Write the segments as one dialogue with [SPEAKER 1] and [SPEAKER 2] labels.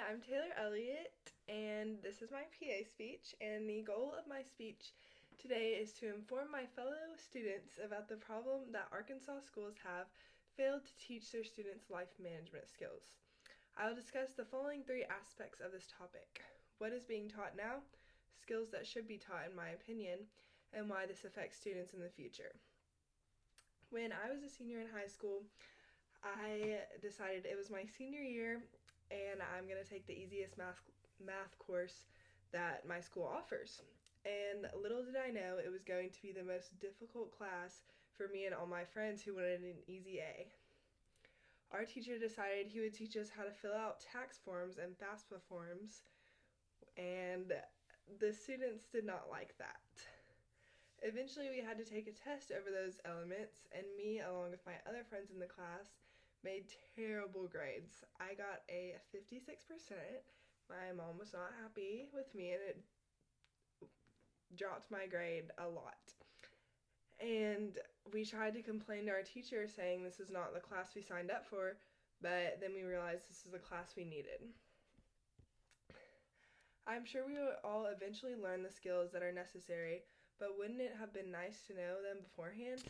[SPEAKER 1] I'm Taylor Elliott, and this is my PA speech. And the goal of my speech today is to inform my fellow students about the problem that Arkansas schools have failed to teach their students life management skills. I will discuss the following three aspects of this topic: what is being taught now, skills that should be taught in my opinion, and why this affects students in the future. When I was a senior in high school, I decided it was my senior year and I'm going to take the easiest math course that my school offers. And little did I know it was going to be the most difficult class for me and all my friends who wanted an easy A. Our teacher decided he would teach us how to fill out tax forms and FAFSA forms, and the students did not like that. Eventually, we had to take a test over those elements, and me, along with my other friends in the class, made terrible grades. I got a 56%. My mom was not happy with me, and it dropped my grade a lot. And we tried to complain to our teacher, saying this is not the class we signed up for, but then we realized this is the class we needed. I'm sure we will all eventually learn the skills that are necessary, but wouldn't it have been nice to know them beforehand?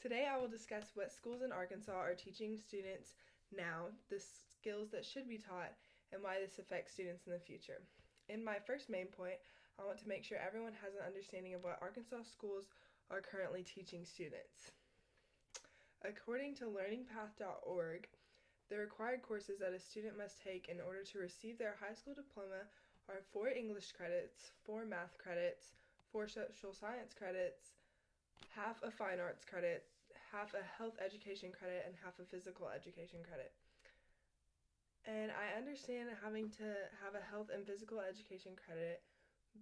[SPEAKER 1] Today I will discuss what schools in Arkansas are teaching students now, the skills that should be taught, and why this affects students in the future. In my first main point, I want to make sure everyone has an understanding of what Arkansas schools are currently teaching students. According to learningpath.org, the required courses that a student must take in order to receive their high school diploma are 4 English credits, 4 math credits, 4 social science credits, half a fine arts credit, half a health education credit, and half a physical education credit. And I understand having to have a health and physical education credit,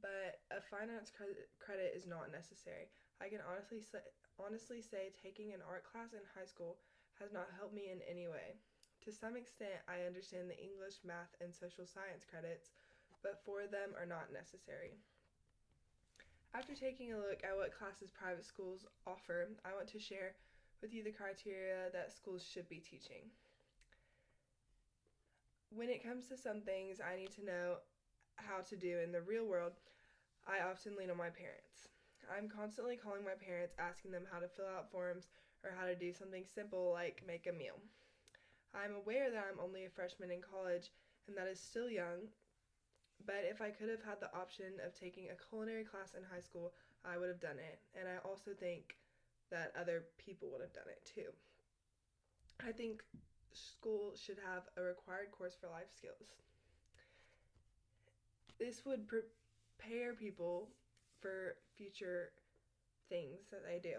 [SPEAKER 1] but a fine arts credit is not necessary. I can honestly say taking an art class in high school has not helped me in any way. To some extent, I understand the English, math, and social science credits, but 4 of them are not necessary. After taking a look at what classes private schools offer, I want to share with you the criteria that schools should be teaching. When it comes to some things I need to know how to do in the real world, I often lean on my parents. I'm constantly calling my parents, asking them how to fill out forms or how to do something simple like make a meal. I'm aware that I'm only a freshman in college and that is still young, but if I could have had the option of taking a culinary class in high school, I would have done it, and I also think that other people would have done it too. I think school should have a required course for life skills. This would prepare people for future things that they do,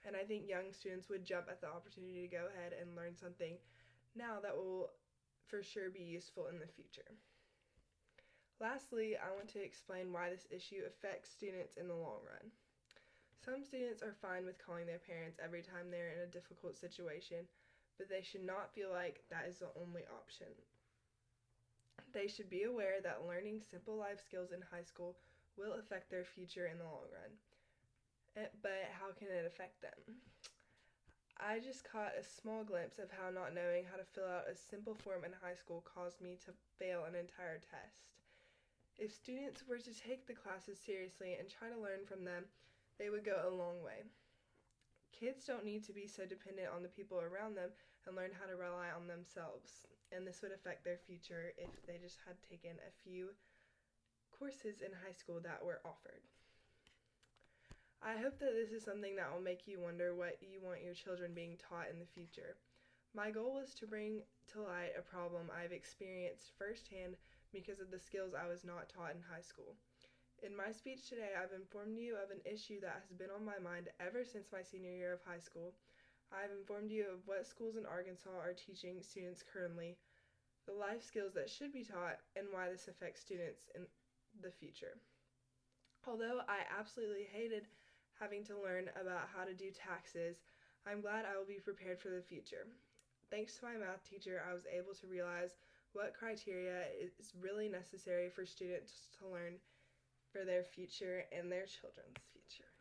[SPEAKER 1] and I think young students would jump at the opportunity to go ahead and learn something now that will for sure be useful in the future. Lastly, I want to explain why this issue affects students in the long run. Some students are fine with calling their parents every time they're in a difficult situation, but they should not feel like that is the only option. They should be aware that learning simple life skills in high school will affect their future in the long run. But how can it affect them? I just caught a small glimpse of how not knowing how to fill out a simple form in high school caused me to fail an entire test. If students were to take the classes seriously and try to learn from them, they would go a long way. Kids don't need to be so dependent on the people around them and learn how to rely on themselves, and this would affect their future if they just had taken a few courses in high school that were offered. I hope that this is something that will make you wonder what you want your children being taught in the future. My goal was to bring to light a problem I've experienced firsthand because of the skills I was not taught in high school. In my speech today, I've informed you of an issue that has been on my mind ever since my senior year of high school. I've informed you of what schools in Arkansas are teaching students currently, the life skills that should be taught, and why this affects students in the future. Although I absolutely hated having to learn about how to do taxes, I'm glad I will be prepared for the future. Thanks to my math teacher, I was able to realize what criteria is really necessary for students to learn for their future and their children's future.